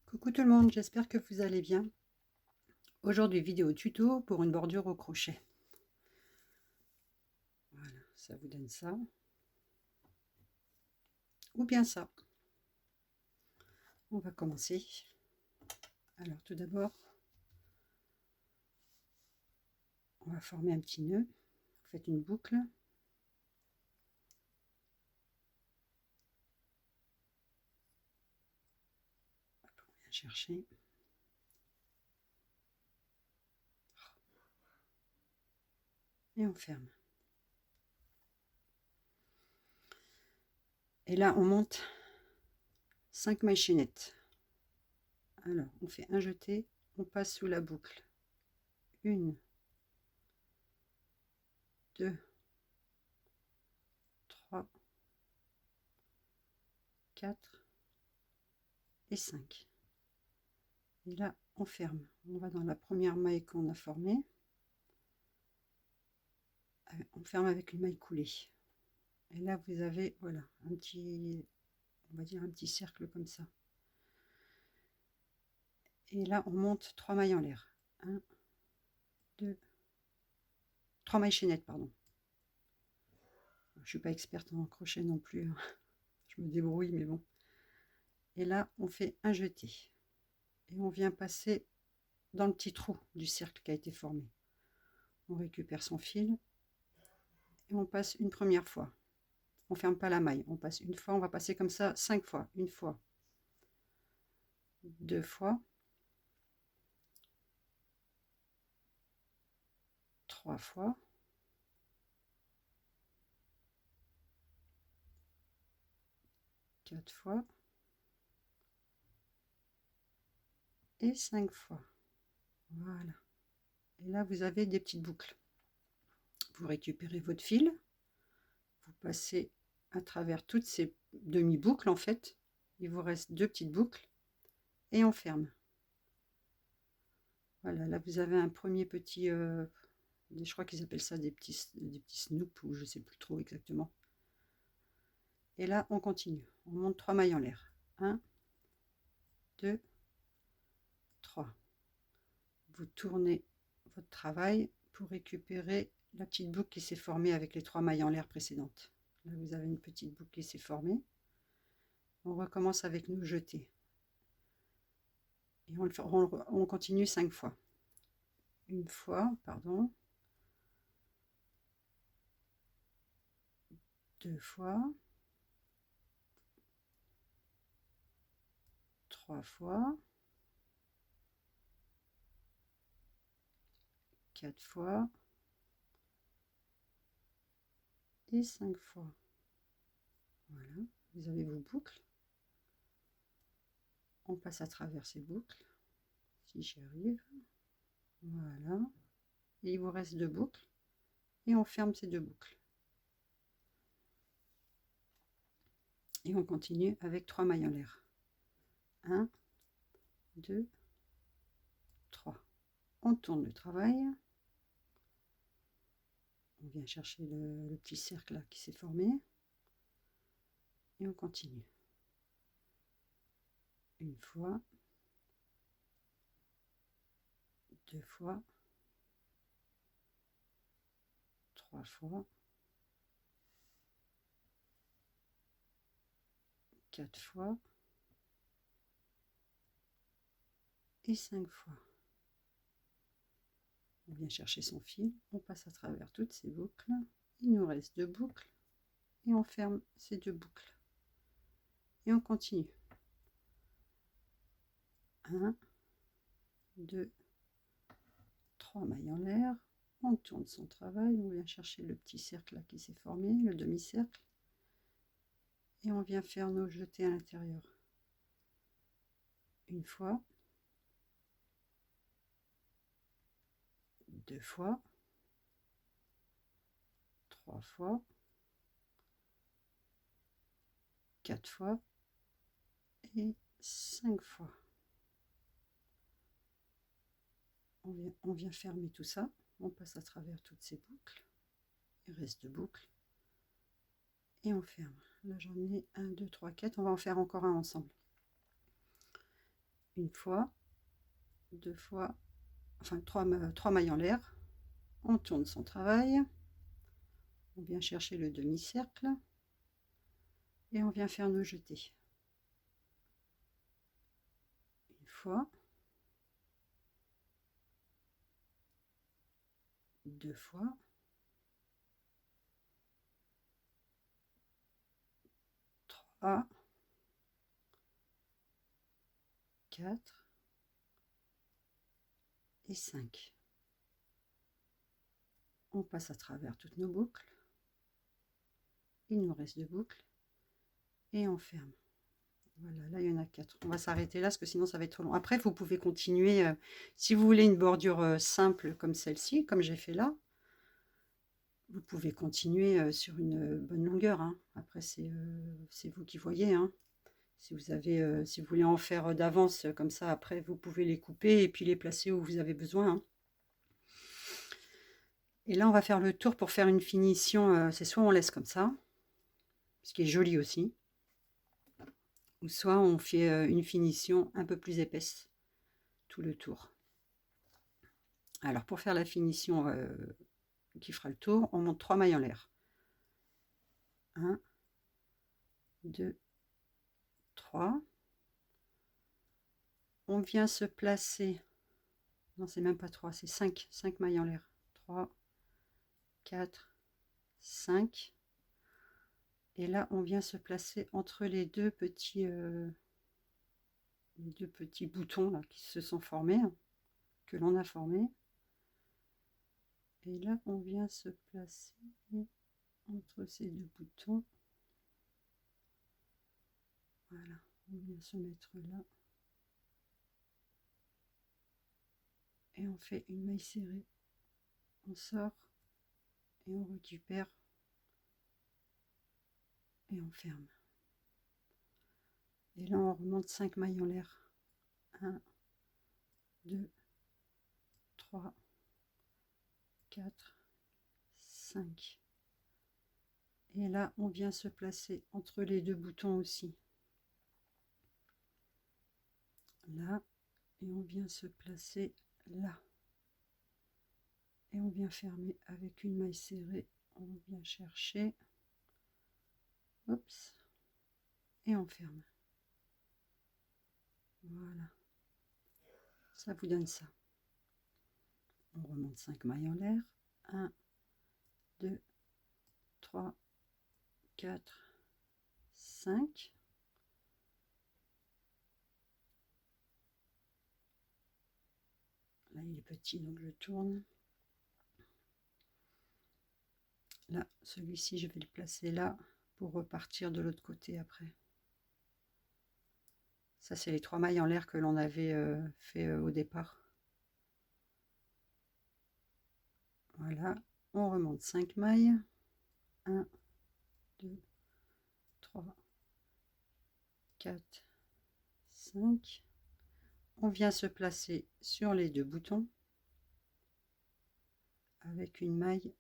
Coucou tout le monde, j'espère que vous allez bien. Aujourd'hui, vidéo tuto pour une bordure au crochet. Voilà, ça vous donne ça. Ou bien ça. On va commencer. Alors tout d'abord, on va former un petit nœud. Vous faites une boucle. On vient chercher. Et on ferme. Et là, on monte 5 mailles chaînettes. Alors, on fait un jeté, on passe sous la boucle. 1, 2, 3, 4 et 5. Et là, on ferme. On va dans la première maille qu'on a formée. On ferme avec une maille coulée. Et là, vous avez, voilà, un petit, on va dire un petit cercle comme ça. Et là, on monte 3 mailles en l'air. 1, 2, 3 mailles chaînettes, pardon. Je ne suis pas experte en crochet non plus. Je me débrouille, mais bon. Et là, on fait un jeté. Et on vient passer dans le petit trou du cercle qui a été formé. On récupère son fil. Et on passe une première fois. On ne ferme pas la maille. On passe une fois. On va passer comme ça 5 fois. Une fois. 2 fois. 3 fois. 4 fois. Et 5 fois. Voilà. Et là, vous avez des petites boucles. Vous récupérez votre fil. Vous passez à travers toutes ces demi-boucles en fait. Il vous reste 2 petites boucles. Et on ferme. Voilà, là vous avez un premier petit... je crois qu'ils appellent ça des petits snoops ou je sais plus trop exactement. Et là, on continue. On monte 3 mailles en l'air. 1, 2, 3. Vous tournez votre travail pour récupérer la petite boucle qui s'est formée avec les 3 mailles en l'air précédentes. Là, vous avez une petite boucle qui s'est formée. On recommence avec nos jetés. Et on continue 5 fois. Une fois, pardon. 2 fois. 3 fois. 4 fois. Et 5 fois. Voilà, vous avez vos boucles. On passe à travers ces boucles, si j'y arrive. Voilà. Et il vous reste 2 boucles. Et on ferme ces 2 boucles. Et on continue avec 3 mailles en l'air. 1, 2, 3. On tourne le travail. On vient chercher le petit cercle là qui s'est formé. Et on continue. Une fois. 2 fois. 3 fois. 4 fois. Et 5 fois. On vient chercher son fil, on passe à travers toutes ces boucles. Il nous reste 2 boucles et on ferme ces 2 boucles. Et on continue. 1, 2, 3 mailles en l'air. On tourne son travail, on vient chercher le petit cercle là qui s'est formé, le demi-cercle. Et on vient faire nos jetés à l'intérieur. Une fois. 2 fois. 3 fois. 4 fois. Et 5 fois. On vient fermer tout ça. On passe à travers toutes ces boucles. Il reste 2 boucles. Et on ferme. Là j'en ai 1, 2, 3, 4. On va en faire encore un ensemble. une fois, deux fois, enfin trois mailles en l'air. On tourne son travail, on vient chercher le demi-cercle et on vient faire nos jetés. Une fois, deux fois, trois, quatre et 5. On passe à travers toutes nos boucles. Il nous reste 2 boucles et on ferme. Voilà, là il y en a 4. On va s'arrêter là parce que sinon ça va être trop long. Après, vous pouvez continuer si vous voulez une bordure simple comme celle-ci, comme j'ai fait là. Vous pouvez continuer sur une bonne longueur. Hein. Après, c'est vous qui voyez. Hein. Si vous voulez en faire d'avance comme ça, après vous pouvez les couper et puis les placer où vous avez besoin. Hein. Et là, on va faire le tour pour faire une finition. C'est soit on laisse comme ça, ce qui est joli aussi, ou soit on fait une finition un peu plus épaisse tout le tour. Alors pour faire la finition qui fera le tour, on monte 3 mailles en l'air. 1, 2, 3. On vient se placer, non c'est même pas 3, c'est 5 mailles en l'air. 3, 4, 5. Et là on vient se placer entre les deux petits boutons là, qui se sont formés, que l'on a formés. Et là on vient se placer entre ces deux boutons. Voilà, on vient se mettre là. Et on fait une maille serrée. On sort et on récupère et on ferme. Et là on remonte 5 mailles en l'air. 1, 2, 3, 4, 5. Et là on vient se placer entre les deux boutons aussi. Là, et on vient se placer là. Et on vient fermer avec une maille serrée. On vient chercher. Oups. Et on ferme. Voilà. Ça vous donne ça. On remonte 5 mailles en l'air. 1, 2, 3, 4, 5. Là, il est petit, donc je tourne. Là, celui-ci, je vais le placer là pour repartir de l'autre côté après. Ça, c'est les 3 mailles en l'air que l'on avait fait au départ. Voilà, on remonte 5 mailles. 1, 2, 3, 4, 5. On vient se placer sur les deux boutons avec une maille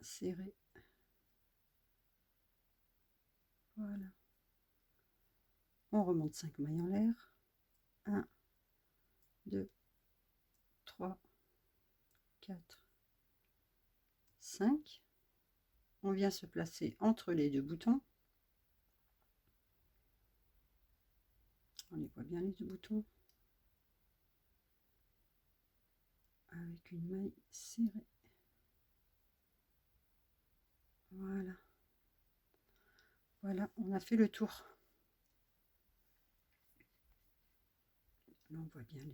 serrée. Voilà. On remonte 5 mailles en l'air. 1, 2, 3, 4, 5. On vient se placer entre les deux boutons. On les voit bien les deux boutons. Avec une maille serrée. Voilà. Voilà, on a fait le tour. Là, on voit bien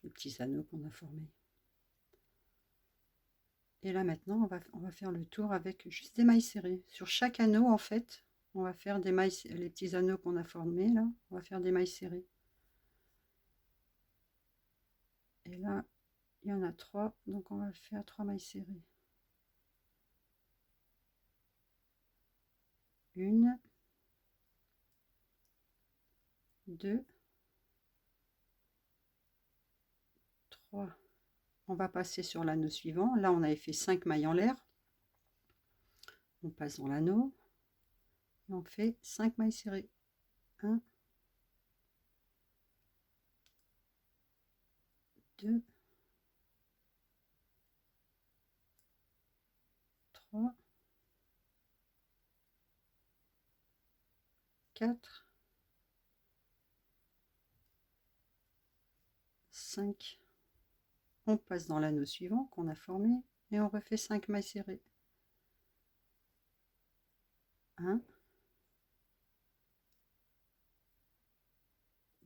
les petits anneaux qu'on a formés. Et là maintenant, on va faire le tour avec juste des mailles serrées. Sur chaque anneau, en fait, on va faire des mailles, les petits anneaux qu'on a formés là, on va faire des mailles serrées. Et là, il y en a 3, donc on va faire 3 mailles serrées. 1, 2, 3. On va passer sur l'anneau suivant. Là, on avait fait 5 mailles en l'air. On passe dans l'anneau et on fait 5 mailles serrées. 1, 2, 3, 4, 5. On passe dans l'anneau suivant qu'on a formé et on refait 5 mailles serrées. 1,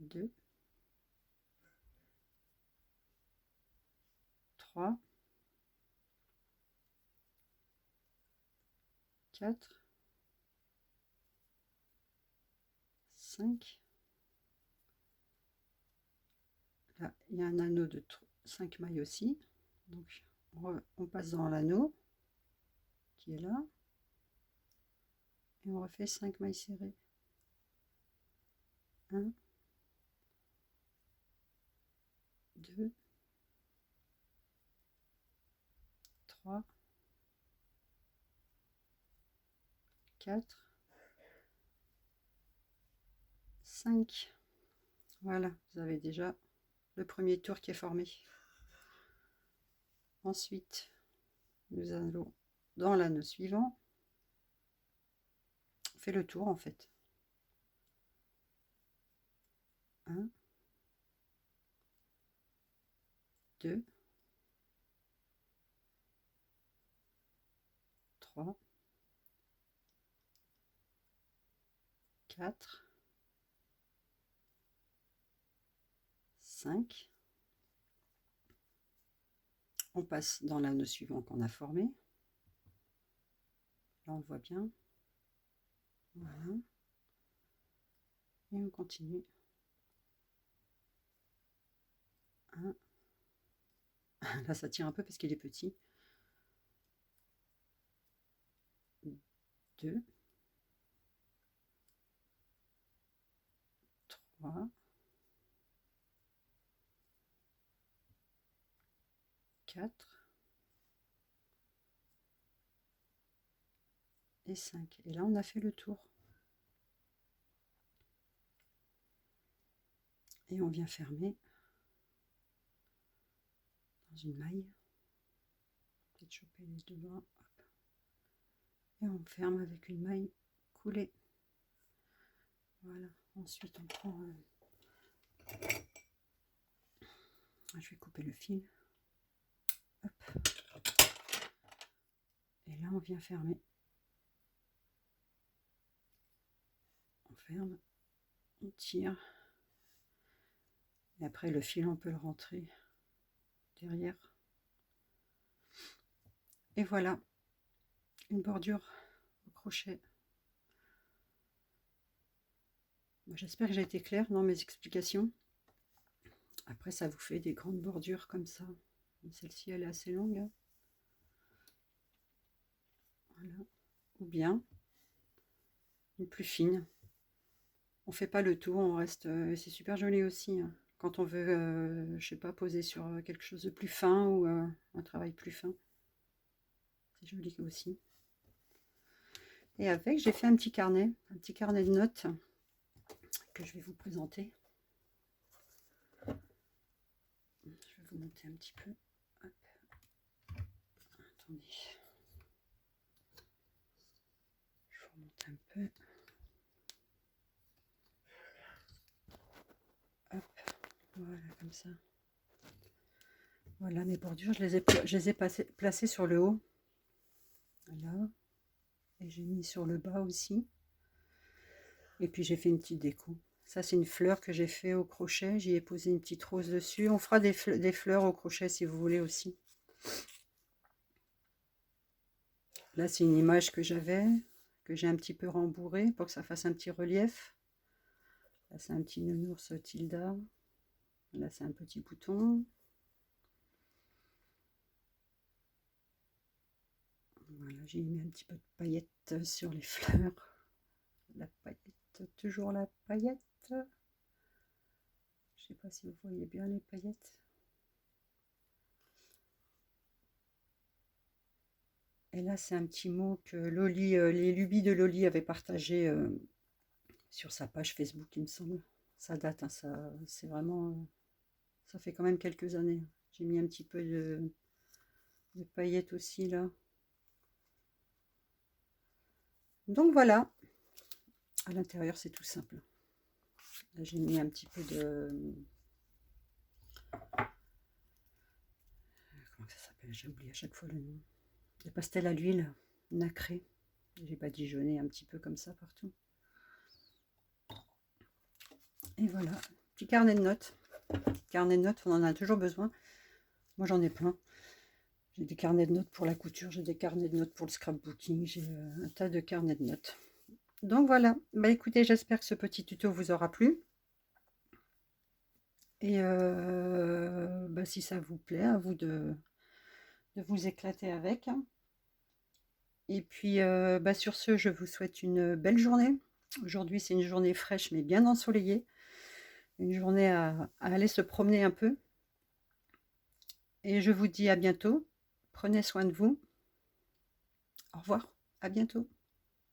2, 3, 4, 5. Là, il y a un anneau de 5 mailles aussi. Donc, on passe dans l'anneau qui est là. Et on refait 5 mailles serrées. 1, 2, 3, 4, 5. Voilà, vous avez déjà le premier tour qui est formé. Ensuite, nous allons dans l'anneau suivant. On fait le tour en fait. 1, 2, 3, 4, 5. On passe dans l'anneau suivant qu'on a formé. Là, on le voit bien. Voilà. Et on continue. 1. Là, ça tire un peu parce qu'il est petit. 2, 3, 4 et 5. Et là, on a fait le tour. Et on vient fermer dans une maille. Peut-être choper les devants. Et on ferme avec une maille coulée. Voilà. Ensuite, on prend... je vais couper le fil. Hop. Et là, on vient fermer. On ferme. On tire. Et après, le fil, on peut le rentrer derrière. Et voilà. Une bordure au crochet. J'espère que j'ai été claire dans mes explications. Après, ça vous fait des grandes bordures comme ça. Celle-ci, elle est assez longue. Voilà. Ou bien une plus fine. On fait pas le tour, on reste. C'est super joli aussi. Hein, quand on veut, je sais pas, poser sur quelque chose de plus fin ou un travail plus fin. C'est joli aussi. Et avec, j'ai fait un petit carnet de notes que je vais vous présenter. Je vais vous monter un petit peu. Hop. Attendez. Je vous remonte un peu. Hop. Voilà, comme ça. Voilà mes bordures, je les ai placées sur le haut. Là. Et j'ai mis sur le bas aussi. Et puis j'ai fait une petite déco. Ça, c'est une fleur que j'ai fait au crochet. J'y ai posé une petite rose dessus. On fera des fleurs au crochet si vous voulez aussi. Là, c'est une image que j'avais, que j'ai un petit peu rembourrée pour que ça fasse un petit relief. Là, c'est un petit nounours Tilda. Là, c'est un petit bouton. Voilà, j'ai mis un petit peu de paillettes sur les fleurs. La paillette, toujours la paillette. Je sais pas si vous voyez bien les paillettes. Et là, c'est un petit mot que Loli, les lubies de Loli avaient partagé sur sa page Facebook, il me semble. Ça date, hein, ça, c'est vraiment, ça fait quand même quelques années. J'ai mis un petit peu de paillettes aussi là. Donc voilà, à l'intérieur c'est tout simple. Là j'ai mis un petit peu de... Comment ça s'appelle? J'ai oublié à chaque fois le nom. Des pastels à l'huile nacrés. J'ai badigeonné un petit peu comme ça partout. Et voilà, petit carnet de notes. Carnet de notes, on en a toujours besoin. Moi j'en ai plein. J'ai des carnets de notes pour la couture, j'ai des carnets de notes pour le scrapbooking, j'ai un tas de carnets de notes. Donc voilà, bah écoutez, j'espère que ce petit tuto vous aura plu. Et bah, si ça vous plaît, à vous de vous éclater avec. Et puis bah, sur ce, je vous souhaite une belle journée. Aujourd'hui, c'est une journée fraîche mais bien ensoleillée. Une journée à aller se promener un peu. Et je vous dis à bientôt. Prenez soin de vous. Au revoir, à bientôt.